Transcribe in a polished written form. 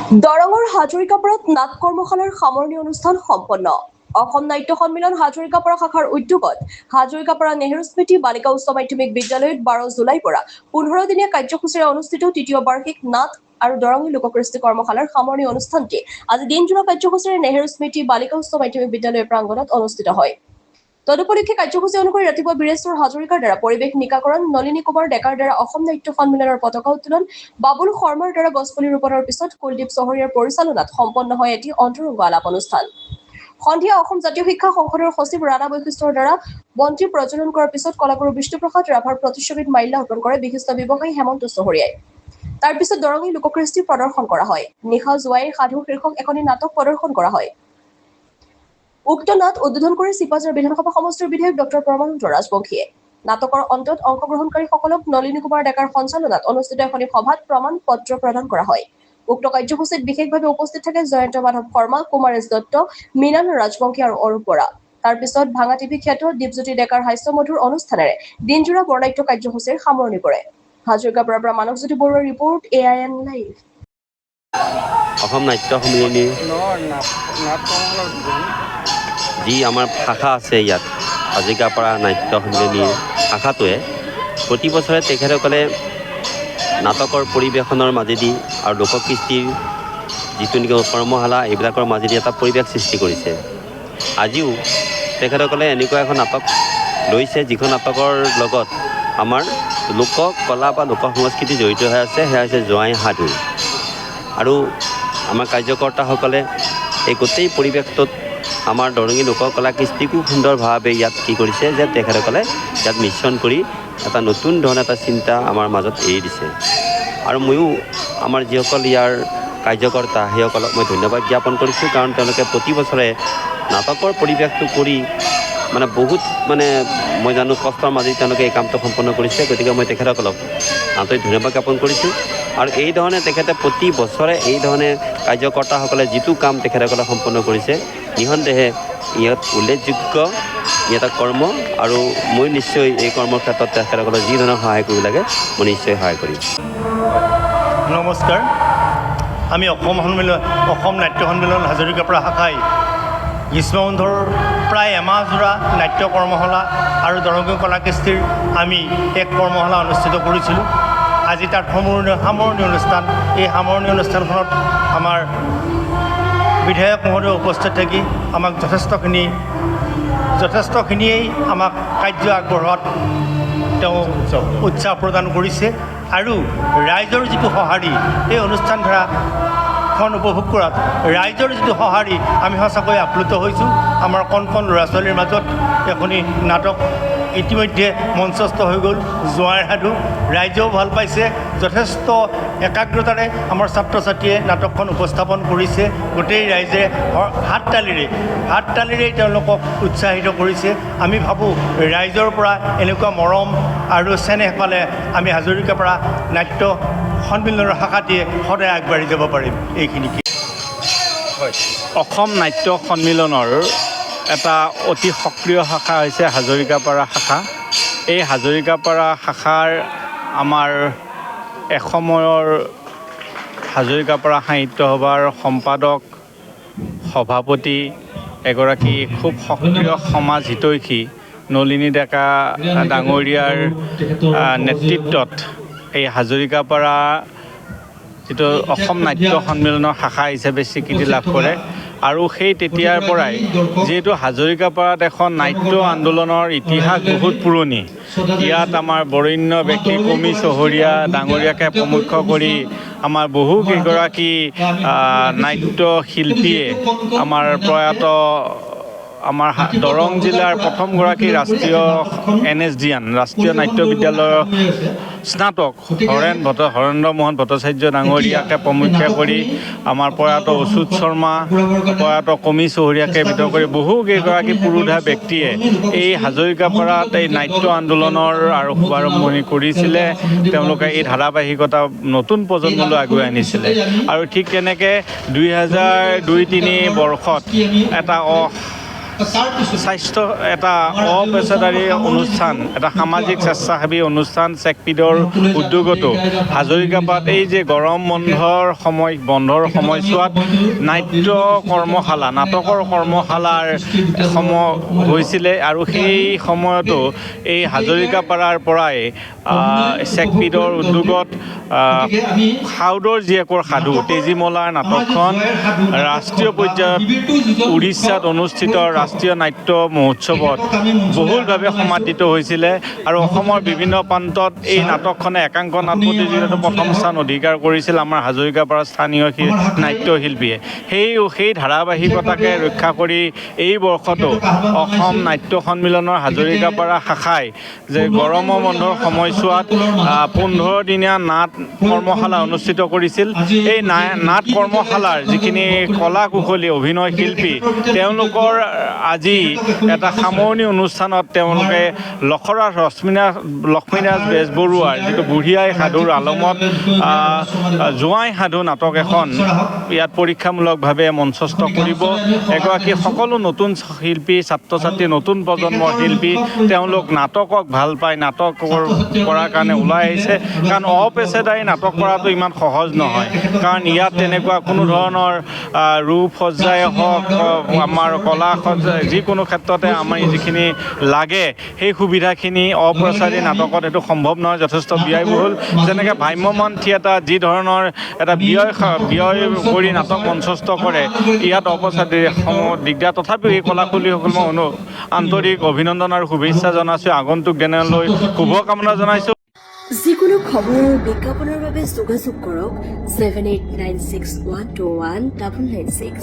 দৰঙৰ হাজৰিকাপাৰাত নাট কৰ্মশালাৰ সামৰণি অনুষ্ঠান সম্পন্ন। অসম নাট্য সন্মিলন হাজৰিকাপাৰা শাখাৰ উদ্যোগত হাজৰিকাপাৰা নেহৰু স্মৃতি বালিকা উচ্চ মাধ্যমিক বিদ্যালয়ত 12 জুলাইৰ পৰা 15 দিনীয়া কাৰ্যসূচীৰে অনুষ্ঠিত তৃতীয় বাৰ্ষিক নাট আৰু দৰঙী লোককৃষ্টি কৰ্মশালাৰ সামৰণি অনুষ্ঠানটি আজি দিনজোৰা কাৰ্যসূচীৰে নেহৰু স্মৃতি বালিকা উচ্চ মাধ্যমিক বিদ্যালয়ৰ প্ৰাংগণত অনুষ্ঠিত হয়। তদুপলক্ষে কাৰ্যসূচী অনুসৰি ৰাতিপুৱা বীৰেশ্বৰ হাজৰিকাৰ দ্বাৰা পৰিৱেশ নিকাকৰণ, নলিনী কুমাৰ ডেকাৰ দ্বাৰা অসম নাট্য সন্মিলনৰ পতাকা উত্তোলন, বাবুল শৰ্মাৰ দ্বাৰা গছপুলি ৰোপণৰ পিছত কুলদীপ চহৰীয়াৰ পৰিচালনাত সম্পন্ন হয় এটি অন্তৰংগ আলাপ অনুষ্ঠান। সন্ধিয়া অসম জাতীয় শিক্ষা সংসদৰ সচিব ৰাণা বৈশিষ্ট্যৰ দ্বাৰা বন্তি প্ৰজ্বলন কৰাৰ পিছত কলাগুৰু বিষ্ণুপ্ৰসাদ ৰাভাৰ প্ৰতিচ্ছবিত মাল্যাৰ্পণ কৰে বিশিষ্ট ব্যৱসায়ী হেমন্ত চহৰীয়াই। তাৰ পিছত দৰঙী লোককৃষ্টি প্ৰদৰ্শন কৰা হয়। নিশা জোৱাইৰ সাধু শীৰ্ষক এখনি নাটক প্ৰদৰ্শন কৰা হয়। উক্ত নাট উদ্বোধন কৰি চিপাঝাৰ বিধানসভা সমষ্টিৰ বিধায়ক ডক্টৰ প্ৰমানন্দ ৰাজবংশীয়ে। নাটকৰ অন্তত অংশগ্ৰহণকাৰীসকলক নলিনী কুমাৰ ডেকাৰ সঞ্চালনাত অনুষ্ঠিত এখনি সভাত প্ৰমাণ পত্ৰ প্ৰদান কৰা হয়। উক্ত কাৰ্যসূচীত বিশেষভাৱে উপস্থিত থাকে জয়ন্ত মাধৱ শৰ্মা, কুমাৰেশ দত্ত, মীনাল ৰাজবংশী আৰু অৰূপ বৰা। তাৰ পিছত ভাঙা টিভি খ্যাত দীপজ্যোতি ডেকাৰ হাস্যমধুৰ অনুষ্ঠানেৰে দিনজোৰা বৰ্ণাঢ্য কাৰ্যসূচীৰ সামৰণি পৰে। হাজৰিকাপাৰাৰ পৰা মানৱজ্যোতি বৰুৱাৰ ৰিপৰ্ট, AIN লাইভ। অসম নাট্য সন্মিলনীৰ যি আমাৰ শাখা আছে ইয়াত হাজৰিকাপাৰা নাট্য সন্মিলনীৰ শাখাটোৱে প্ৰতি বছৰে তেখেতসকলে নাটকৰ পৰিৱেশনৰ মাজেদি আৰু লোককৃষ্টিৰ যিটো নেকি কৰ্মশালা এইবিলাকৰ মাজেদি এটা পৰিৱেশ সৃষ্টি কৰিছে। আজিও তেখেতসকলে এনেকুৱা এখন নাটক লৈছে যিখন নাটকৰ লগত আমাৰ লোক কলা বা লোক সংস্কৃতি জড়িত হৈ আছে, সেয়া হৈছে জোৱাই সাধু। আৰু আমাৰ কাৰ্যকৰ্তাসকলে এই গোটেই পৰিৱেশটোত আমাৰ দৰঙী লোককলা কৃষ্টিকো সুন্দৰভাৱে ইয়াত কি কৰিছে যে তেখেতসকলে ইয়াত মিশ্ৰণ কৰি এটা নতুন ধৰণৰ এটা চিন্তা আমাৰ মাজত এৰি দিছে। আৰু ময়ো আমাৰ যিসকল ইয়াৰ কাৰ্যকৰ্তা সেইসকলক মই ধন্যবাদ জ্ঞাপন কৰিছোঁ, কাৰণ তেওঁলোকে প্ৰতি বছৰে নাটকৰ পৰিৱেশটো কৰি বহুত মই জানো কষ্টৰ মাজেদি তেওঁলোকে এই কামটো সম্পন্ন কৰিছে। গতিকে মই তেখেতসকলক আন্তৰিক ধন্যবাদ জ্ঞাপন কৰিছোঁ। আৰু এই ধৰণে তেখেতে প্ৰতি বছৰে এই ধৰণে কাৰ্যকৰ্তাসকলে যিটো কাম তেখেতসকলে সম্পন্ন কৰিছে, নিঃসন্দেহে ইয়াত উল্লেখযোগ্য এটা কৰ্ম। আৰু মই নিশ্চয় এই কৰ্মৰ ক্ষেত্ৰত তেখেতসকলক যি ধৰণৰ সহায় কৰিব লাগে মই নিশ্চয় সহায় কৰিম। নমস্কাৰ। আমি অসম নাট্য সন্মিলন হাজৰিকাপাৰা শাখাই গ্ৰীষ্মবন্ধৰ প্ৰায় এমাহজোৰা নাট্য কৰ্মশালা আৰু দৰঙী কলাকৃষ্টিৰ আমি এক কৰ্মশালা অনুষ্ঠিত কৰিছিলোঁ। আজি তাত সামৰণি অনুষ্ঠান। এই সামৰণি অনুষ্ঠানখনত আমাৰ বিধায়ক মহোদয় উপস্থিত থাকি আমাক যথেষ্টখিনিয়েই আমাক কাৰ্য আগবঢ়োৱাত তেওঁ উৎসাহ প্ৰদান কৰিছে। আৰু ৰাইজৰ যিটো সঁহাৰি, এই অনুষ্ঠানধাৰাখন উপভোগ কৰাত ৰাইজৰ যিটো সঁহাৰি আমি সঁচাকৈ আপ্লুত হৈছোঁ। আমাৰ কণ কণ ল'ৰা ছোৱালীৰ মাজত এখনি নাটক ইতিমধ্যে মঞ্চস্থ হৈ গ'ল, জোৱাইৰ সাধু। ৰাইজেও ভাল পাইছে। যথেষ্ট একাগ্ৰতাৰে আমাৰ ছাত্ৰ ছাত্ৰীয়ে নাটকখন উপস্থাপন কৰিছে। গোটেই ৰাইজে হাত তালিৰে তেওঁলোকক উৎসাহিত কৰিছে। আমি ভাবোঁ ৰাইজৰ পৰা এনেকুৱা মৰম আৰু চেনেহ পালে আমি হাজৰিকাপাৰা নাট্য সন্মিলনৰ শাখাটিয়ে সদায় আগবাঢ়ি যাব পাৰিম। এইখিনিকে অসম নাট্য সন্মিলনৰ এটা অতি সক্ৰিয় শাখা হৈছে হাজৰিকাপাৰা শাখা। এই হাজৰিকাপাৰা শাখাৰ আমাৰ এসময়ৰ হাজৰিকাপাৰা সাহিত্য সভাৰ সম্পাদক, সভাপতি, এগৰাকী খুব সক্ৰিয় সমাজ হিতৈষী নলিনী ডেকা ডাঙৰীয়াৰ নেতৃত্বত এই হাজৰিকাপাৰা যিটো অসম নাট্য সন্মিলনৰ শাখা হিচাপে স্বীকৃতি লাভ কৰে। আৰু সেই তেতিয়াৰ পৰাই যিহেতু হাজৰিকাপাৰাত এখন নাট্য আন্দোলনৰ ইতিহাস বহুত পুৰণি। ইয়াত আমাৰ বৰেণ্য ব্যক্তি কমি চহৰীয়া ডাঙৰীয়াকে প্ৰমুখ্য কৰি আমাৰ বহুকেইগৰাকী নাট্য শিল্পীয়ে আমাৰ প্ৰয়াত আমাৰ দৰং জিলাৰ প্ৰথমগৰাকী ৰাষ্ট্ৰীয় NSDN ৰাষ্ট্ৰীয় নাট্য বিদ্যালয়ৰ স্নাতক হৰেন্দ্ৰ মোহন ভট্টাচাৰ্য ডাঙৰীয়াকে প্ৰমুখ্য কৰি আমাৰ প্ৰয়াত অচ্যুত শৰ্মা, প্ৰয়াত কমি চহৰীয়াকে ভিতৰ কৰি বহুকেইগৰাকী পুৰোধা ব্যক্তিয়ে এই হাজৰিকাপাৰাত এই নাট্য আন্দোলনৰ আৰু শুভাৰম্ভণি কৰিছিলে। তেওঁলোকে এই ধাৰাবাহিকতা নতুন প্ৰজন্মলৈ আগুৱাই আনিছিলে। আৰু ঠিক তেনেকৈ 2002-03 বৰ্ষত এটা স্বাস্থ্য এটা অপেচাদাৰী অনুষ্ঠান, এটা সামাজিক স্বেচ্ছাসেৱী অনুষ্ঠান চেকপিডৰ উদ্যোগতো হাজৰিকাপাৰাত এই যে গৰম বন্ধৰ সময়ছোৱাত নাট্য কৰ্মশালা, নাটকৰ কৰ্মশালাৰ সময় হৈছিলে আৰু সেই সময়তো এই হাজৰিকাপাৰাৰ পৰাই চেকপিডৰ উদ্যোগত সাউদৰ জীয়েকৰ সাধু তেজীমলাৰ নাটকখন ৰাষ্ট্ৰীয় পৰ্যায়ত উৰিষ্যাত অনুষ্ঠিত ৰাষ্ট্ৰীয় নাট্য মহোৎসৱত বহুলভাৱে সমাদৃত হৈছিলে আৰু অসমৰ বিভিন্ন প্ৰান্তত এই নাটকখনে একাংক নাট প্ৰতিযোগিতাতো প্ৰথম স্থান অধিকাৰ কৰিছিল আমাৰ হাজৰিকাপাৰাৰ স্থানীয় নাট্যশিল্পীয়ে। সেই ধাৰাবাহিকতাকে ৰক্ষা কৰি এই বৰ্ষতো অসম নাট্য সন্মিলনৰ হাজৰিকাপাৰা শাখাই যে গৰমৰ বন্ধৰ সময়ছোৱাত 15 দিনীয়া নাট কৰ্মশালা অনুষ্ঠিত কৰিছিল। এই নাট কৰ্মশালাৰ যিখিনি কলা কুশলী অভিনয় শিল্পী তেওঁলোকৰ আজি এটা সামৰণি অনুষ্ঠানত তেওঁলোকে লখৰাৰ লক্ষ্মীনাথ বেজবৰুৱাৰ যিটো বুঢ়ী আই সাধুৰ আলমত জোঁৱাই সাধু নাটক এখন ইয়াত পৰীক্ষামূলকভাৱে মঞ্চস্থ কৰিব। এগৰাকী সকলো নতুন শিল্পী, ছাত্ৰ ছাত্ৰী, নতুন প্ৰজন্মৰ শিল্পী তেওঁলোক নাটকক ভাল পায়, নাটক কৰাৰ কাৰণে ওলাই আহিছে। কাৰণ অপেচাদাৰী নাটক কৰাটো ইমান সহজ নহয়, কাৰণ ইয়াত তেনেকুৱা কোনো ধৰণৰ ৰূপ সজ্জাই হওক, আমাৰ কলা সজ্জাই যিকোনো ক্ষেত্ৰতে আমাৰ যিখিনি লাগে সেই সুবিধাখিনি অপেচাদাৰী নাটকত এইটো সম্ভৱ নহয়, যথেষ্ট ব্যয়বহুল। যেনেকৈ ভ্ৰাম্যমাণ থিয়েটাৰ যি ধৰণৰ এটা ব্যয় কৰি নাটক মঞ্চস্থ কৰে, ইয়াত অপেচাদাৰী সমূহ দিগদাৰ। তথাপিও এই কলাকুশলীসকলক আন্তৰিক অভিনন্দন আৰু শুভেচ্ছা জনাইছোঁ, আগন্তুক দিনলৈ শুভকামনা জনাইছোঁ। যিকোনো খবৰ আৰু বিজ্ঞাপনৰ বাবে যোগাযোগ কৰক 7896121996।